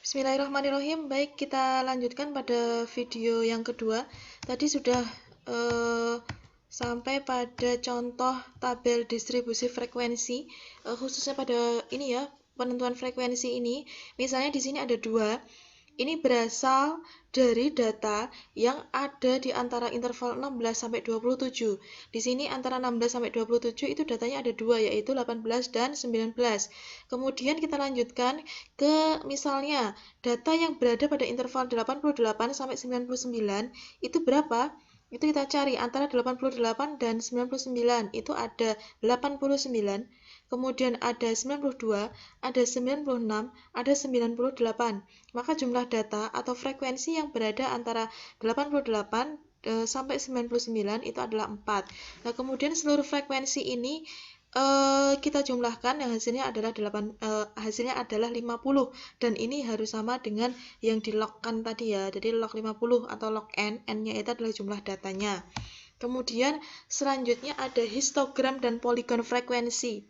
Bismillahirrahmanirrahim. Baik, kita lanjutkan pada video yang kedua. Tadi sudah sampai pada contoh tabel distribusi frekuensi, khususnya pada ini ya, penentuan frekuensi ini. Misalnya di sini ada dua. Ini berasal dari data yang ada di antara interval 16 sampai 27. Di sini antara 16 sampai 27 itu datanya ada dua, yaitu 18 dan 19. Kemudian kita lanjutkan ke misalnya data yang berada pada interval 88 sampai 99 itu berapa? Itu kita cari antara 88 dan 99 itu ada 89, kemudian ada 92, ada 96, ada 98. Maka jumlah data atau frekuensi yang berada antara 88 sampai 99 itu adalah 4. Nah, kemudian seluruh frekuensi ini kita jumlahkan, yang hasilnya adalah 50, dan ini harus sama dengan yang di log-kan tadi ya. Jadi log 50 atau log n-nya itu adalah jumlah datanya. Kemudian selanjutnya ada histogram dan poligon frekuensi.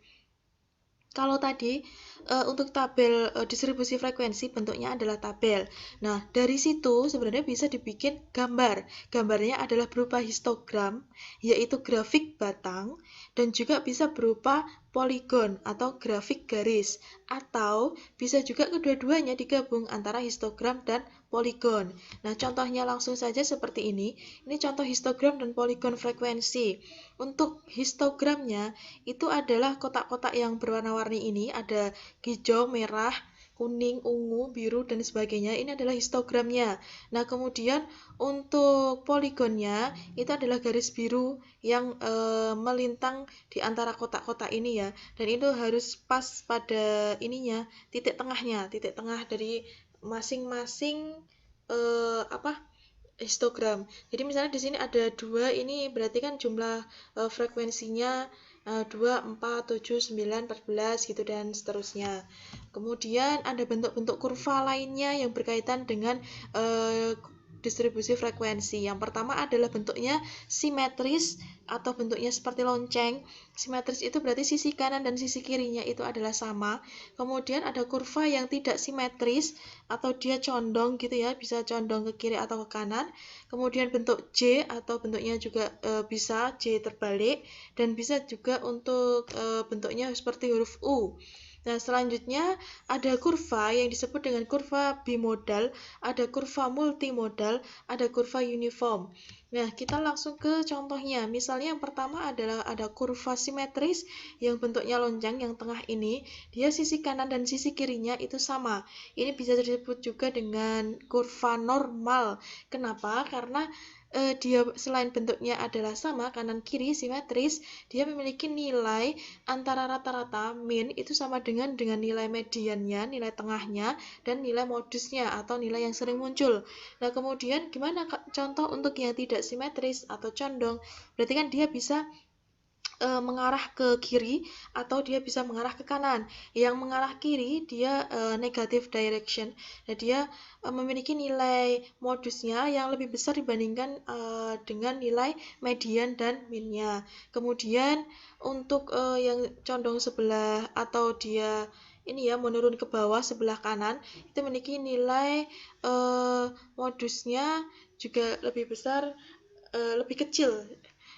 Kalau tadi untuk tabel distribusi frekuensi bentuknya adalah tabel. Nah, dari situ sebenarnya bisa dibikin gambar. Gambarnya adalah berupa histogram, yaitu grafik batang, dan juga bisa berupa poligon atau grafik garis, atau bisa juga kedua-duanya digabung antara histogram dan poligon. Nah, contohnya langsung saja seperti ini. Ini contoh histogram dan poligon frekuensi. Untuk histogramnya itu adalah kotak-kotak yang berwarna-warni ini, ada hijau, merah, kuning, ungu, biru, dan sebagainya. Ini adalah histogramnya. Nah, kemudian untuk poligonnya itu adalah garis biru yang melintang di antara kotak-kotak ini ya. Dan itu harus pas pada ininya, titik tengah dari masing-masing histogram. Jadi misalnya di sini ada 2, ini berarti kan jumlah frekuensinya 2, 4, 7, 9, 14 gitu dan seterusnya. Kemudian ada bentuk-bentuk kurva lainnya yang berkaitan dengan distribusi frekuensi. Yang pertama adalah bentuknya simetris atau bentuknya seperti lonceng. Simetris itu berarti sisi kanan dan sisi kirinya itu adalah sama. Kemudian ada kurva yang tidak simetris atau dia condong gitu ya, bisa condong ke kiri atau ke kanan. Kemudian bentuk J atau bentuknya juga bisa J terbalik, dan bisa juga untuk bentuknya seperti huruf U. Nah, selanjutnya ada kurva yang disebut dengan kurva bimodal, ada kurva multimodal, ada kurva uniform. Nah, kita langsung ke contohnya. Misalnya yang pertama adalah ada kurva simetris yang bentuknya lonjang, yang tengah ini, dia sisi kanan dan sisi kirinya itu sama. Ini bisa disebut juga dengan kurva normal. Kenapa? Karena dia selain bentuknya adalah sama, kanan kiri simetris, dia memiliki nilai antara rata-rata min itu sama dengan nilai mediannya, nilai tengahnya, dan nilai modusnya atau nilai yang sering muncul. Nah, kemudian gimana contoh untuk yang tidak simetris atau condong? Berarti kan dia bisa mengarah ke kiri atau dia bisa mengarah ke kanan. Yang mengarah kiri dia negative direction. Nah, dia memiliki nilai modusnya yang lebih besar dibandingkan dengan nilai median dan minnya. Kemudian untuk yang condong sebelah atau dia ini ya menurun ke bawah sebelah kanan itu memiliki nilai modusnya juga lebih besar, lebih kecil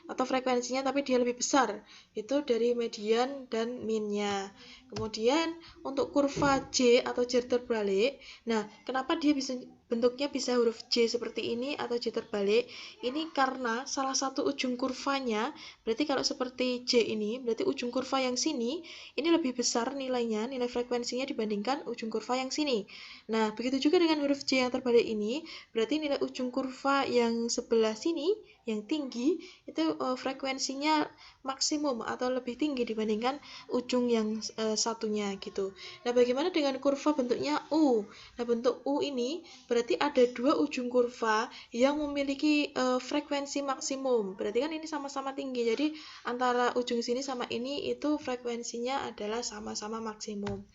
atau frekuensinya tapi dia lebih besar itu dari median dan minnya. Kemudian untuk kurva J atau J terbalik, nah kenapa dia bisa bentuknya bisa huruf J seperti ini atau J terbalik? Ini karena salah satu ujung kurvanya, berarti kalau seperti J ini berarti ujung kurva yang sini ini lebih besar nilainya, nilai frekuensinya dibandingkan ujung kurva yang sini. Nah, begitu juga dengan huruf J yang terbalik ini, berarti nilai ujung kurva yang sebelah sini yang tinggi itu frekuensinya maksimum atau lebih tinggi dibandingkan ujung yang satunya gitu. Nah, bagaimana dengan kurva bentuknya U? Nah, bentuk U ini berarti ada dua ujung kurva yang memiliki frekuensi maksimum. Berarti kan ini sama-sama tinggi. Jadi antara ujung sini sama ini itu frekuensinya adalah sama-sama maksimum.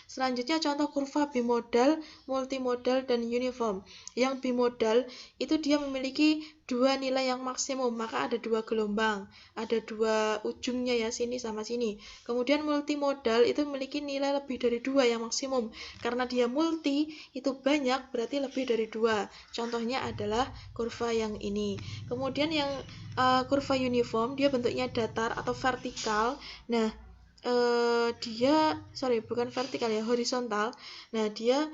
Selanjutnya contoh kurva bimodal, multimodal, dan uniform. Yang bimodal itu dia memiliki dua nilai yang maksimum, maka ada dua gelombang, ada dua ujungnya ya, sini sama sini. Kemudian multimodal itu memiliki nilai lebih dari dua yang maksimum, karena dia multi itu banyak berarti lebih dari dua. Contohnya adalah kurva yang ini. Kemudian yang kurva uniform dia bentuknya datar atau vertikal. Nah, dia bukan vertikal ya, horizontal. Nah, dia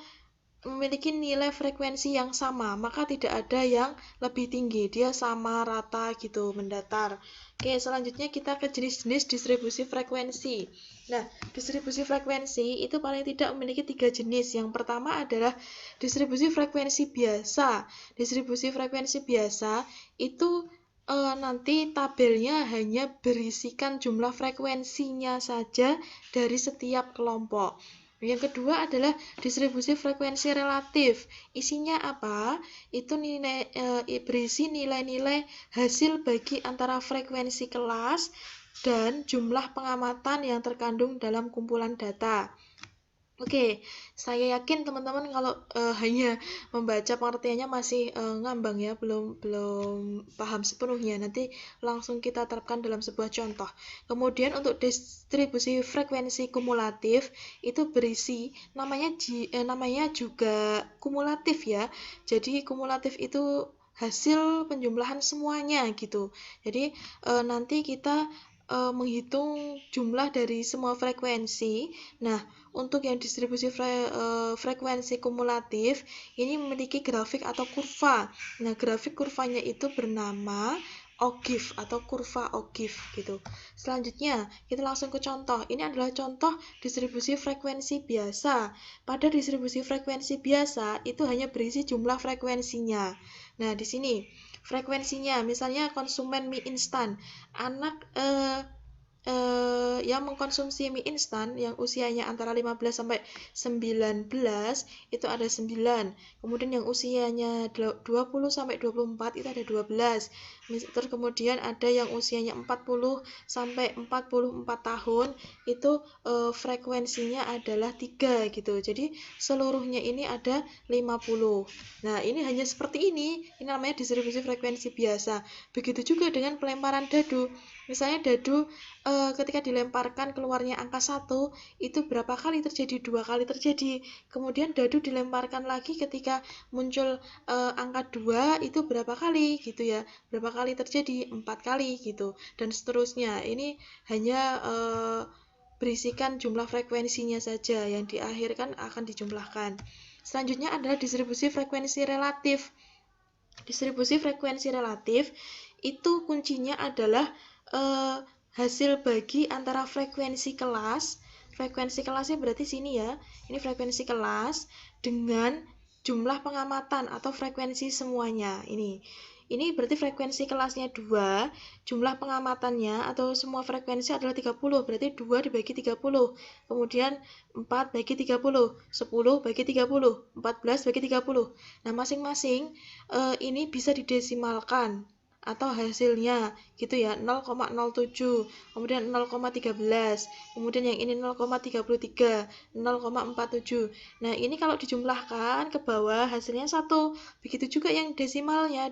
memiliki nilai frekuensi yang sama, maka tidak ada yang lebih tinggi, dia sama rata gitu, mendatar. Oke, selanjutnya kita ke jenis-jenis distribusi frekuensi. Nah, distribusi frekuensi itu paling tidak memiliki 3 jenis. Yang pertama adalah distribusi frekuensi biasa. Distribusi frekuensi biasa itu nanti tabelnya hanya berisikan jumlah frekuensinya saja dari setiap kelompok. Yang kedua adalah distribusi frekuensi relatif. Isinya apa? Itu berisi nilai-nilai hasil bagi antara frekuensi kelas dan jumlah pengamatan yang terkandung dalam kumpulan data. Oke, saya yakin teman-teman kalau hanya membaca pengertiannya masih ngambang ya, belum paham sepenuhnya. Nanti langsung kita terapkan dalam sebuah contoh. Kemudian untuk distribusi frekuensi kumulatif itu berisi namanya juga kumulatif ya. Jadi kumulatif itu hasil penjumlahan semuanya gitu. Jadi nanti kita menghitung jumlah dari semua frekuensi. Nah, untuk yang distribusi frekuensi kumulatif ini memiliki grafik atau kurva. Nah, grafik kurvanya itu bernama Ogif atau kurva Ogif gitu. Selanjutnya, kita langsung ke contoh. Ini adalah contoh distribusi frekuensi biasa. Pada distribusi frekuensi biasa itu hanya berisi jumlah frekuensinya. Nah, di sini frekuensinya misalnya konsumen mie instan. Anak yang mengkonsumsi mie instan yang usianya antara 15 sampai 19 itu ada 9. Kemudian yang usianya 20 sampai 24 itu ada 12. Terus kemudian ada yang usianya 40 sampai 44 tahun itu frekuensinya adalah 3 gitu. Jadi seluruhnya ini ada 50. Nah, ini hanya seperti ini. Ini namanya distribusi frekuensi biasa. Begitu juga dengan pelemparan dadu. Misalnya dadu ketika dilemparkan keluarnya angka 1 itu berapa kali terjadi? 2 kali terjadi. Kemudian dadu dilemparkan lagi ketika muncul angka 2 itu berapa kali gitu ya? Berapa kali terjadi? 4 kali gitu. Dan seterusnya. Ini hanya berisikan jumlah frekuensinya saja, yang di akhir kan akan dijumlahkan. Selanjutnya adalah distribusi frekuensi relatif. Distribusi frekuensi relatif itu kuncinya adalah hasil bagi antara frekuensi kelas. Frekuensi kelasnya berarti sini ya, ini frekuensi kelas dengan jumlah pengamatan atau frekuensi semuanya. Ini berarti frekuensi kelasnya 2, jumlah pengamatannya atau semua frekuensi adalah 30, berarti 2 dibagi 30. Kemudian 4 bagi 30, 10 bagi 30, 14 bagi 30. Nah, masing-masing ini bisa didesimalkan atau hasilnya gitu ya, 0,07, kemudian 0,13, kemudian yang ini 0,33, 0,47. Nah, ini kalau dijumlahkan ke bawah hasilnya 1. Begitu juga yang desimalnya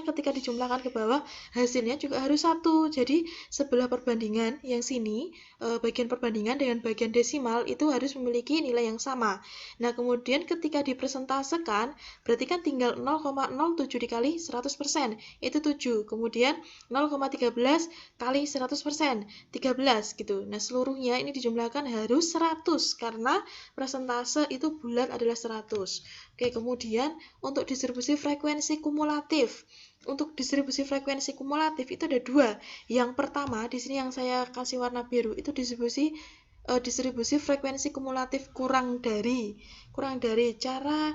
ketika dijumlahkan ke bawah hasilnya juga harus 1. Jadi sebelah perbandingan yang sini, bagian perbandingan dengan bagian desimal itu harus memiliki nilai yang sama. Nah, kemudian ketika dipresentasekan berarti kan tinggal 0,07 dikali 100%, itu 7. Kemudian 0,13 kali 100%, 13 gitu. Nah, seluruhnya ini dijumlahkan harus 100 karena persentase itu bulat adalah 100. Oke, kemudian untuk distribusi frekuensi kumulatif. Untuk distribusi frekuensi kumulatif itu ada 2. Yang pertama, di sini yang saya kasih warna biru, itu distribusi frekuensi kumulatif kurang dari cara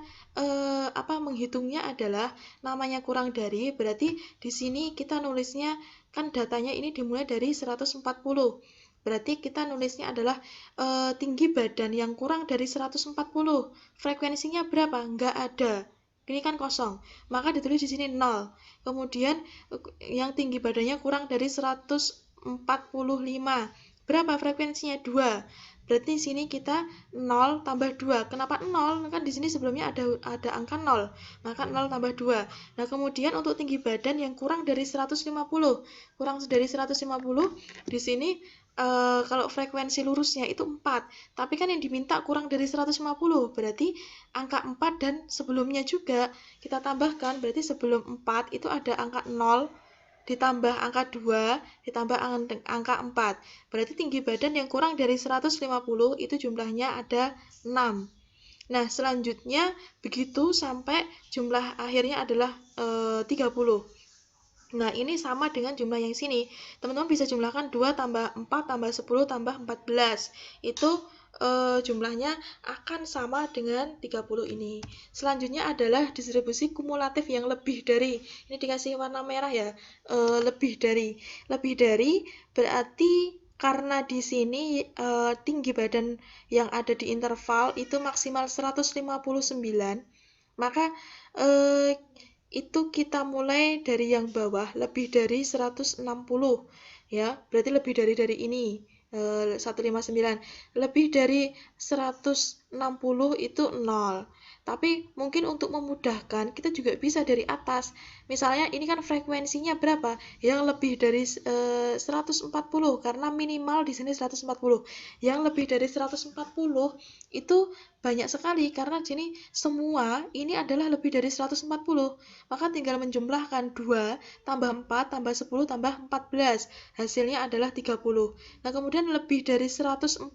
menghitungnya adalah namanya kurang dari, berarti di sini kita nulisnya kan datanya ini dimulai dari 140, berarti kita nulisnya adalah tinggi badan yang kurang dari 140, frekuensinya berapa? Nggak ada, ini kan kosong, maka ditulis di sini 0. Kemudian yang tinggi badannya kurang dari 145, berapa frekuensinya? 2. Berarti di sini kita 0 tambah 2. Kenapa 0? Kan di sini sebelumnya ada angka 0. Maka 0 tambah 2. Nah, kemudian untuk tinggi badan yang kurang dari 150. Kurang dari 150 di sini kalau frekuensi lurusnya itu 4, tapi kan yang diminta kurang dari 150, berarti angka 4 dan sebelumnya juga kita tambahkan, berarti sebelum 4 itu ada angka 0, ditambah angka 2, ditambah angka 4, berarti tinggi badan yang kurang dari 150 itu jumlahnya ada 6. Nah, selanjutnya begitu sampai jumlah akhirnya adalah 30. Nah, ini sama dengan jumlah yang sini. Teman-teman bisa jumlahkan 2 tambah 4 tambah 10 tambah 14. Itu jumlahnya akan sama dengan 30 ini. Selanjutnya adalah distribusi kumulatif yang lebih dari. Ini dikasih warna merah ya. Lebih dari. Lebih dari berarti karena di sini tinggi badan yang ada di interval itu maksimal 159, maka itu kita mulai dari yang bawah lebih dari 160 ya, berarti lebih dari ini 159, lebih dari 160 itu 0. Tapi mungkin untuk memudahkan kita juga bisa dari atas. Misalnya ini kan frekuensinya berapa? Yang lebih dari 140 karena minimal di sini 140. Yang lebih dari 140 itu banyak sekali karena sini semua ini adalah lebih dari 140. Maka tinggal menjumlahkan 2 tambah 4 tambah 10 tambah 14. Hasilnya adalah 30. Nah, kemudian lebih dari 145.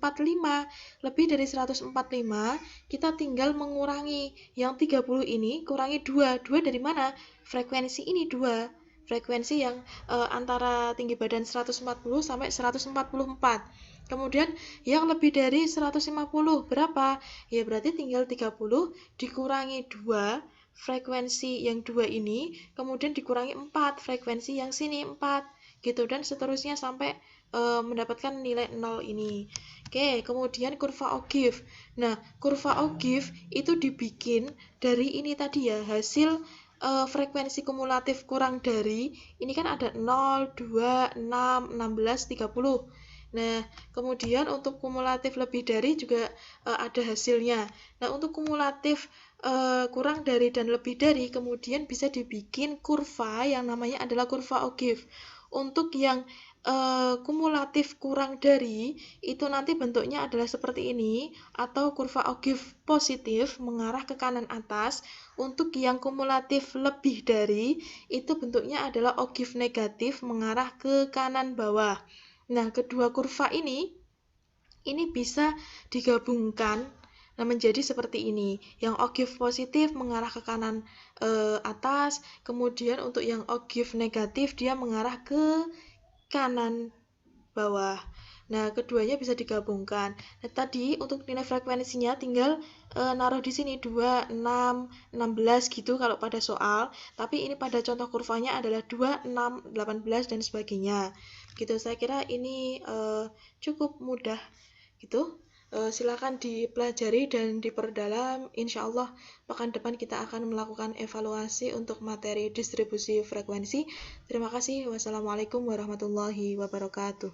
Lebih dari 145 kita tinggal mengurangi yang 30 ini, kurangi 2. 2 dari mana? Frekuensi ini 2. Frekuensi yang antara tinggi badan 140 sampai 144. Kemudian yang lebih dari 150 berapa? Ya berarti tinggal 30 dikurangi 2 frekuensi yang 2 ini, kemudian dikurangi 4 frekuensi yang sini 4 gitu, dan seterusnya sampai mendapatkan nilai 0 ini. Oke, kemudian kurva Ogive. Nah, kurva Ogive itu dibikin dari ini tadi ya, hasil frekuensi kumulatif kurang dari, ini kan ada 0, 2, 6, 16, 30. Nah, kemudian untuk kumulatif lebih dari juga ada hasilnya. Nah, untuk kumulatif kurang dari dan lebih dari, kemudian bisa dibikin kurva yang namanya adalah kurva Ogive. Untuk yang kumulatif kurang dari itu nanti bentuknya adalah seperti ini, atau kurva Ogive positif mengarah ke kanan atas. Untuk yang kumulatif lebih dari itu bentuknya adalah Ogive negatif mengarah ke kanan bawah. Nah, kedua kurva ini bisa digabungkan menjadi seperti ini. Yang Ogive positif mengarah ke kanan atas, kemudian untuk yang Ogive negatif dia mengarah ke kanan bawah. Nah, keduanya bisa digabungkan. Nah, tadi untuk nilai frekuensinya tinggal naruh di sini 2, 6, 16 gitu kalau pada soal. Tapi ini pada contoh kurvanya adalah 2, 6, 18 dan sebagainya. Gitu, saya kira ini cukup mudah gitu. Silakan dipelajari dan diperdalam. Insya Allah pekan depan kita akan melakukan evaluasi untuk materi distribusi frekuensi. Terima kasih. Wassalamualaikum warahmatullahi wabarakatuh.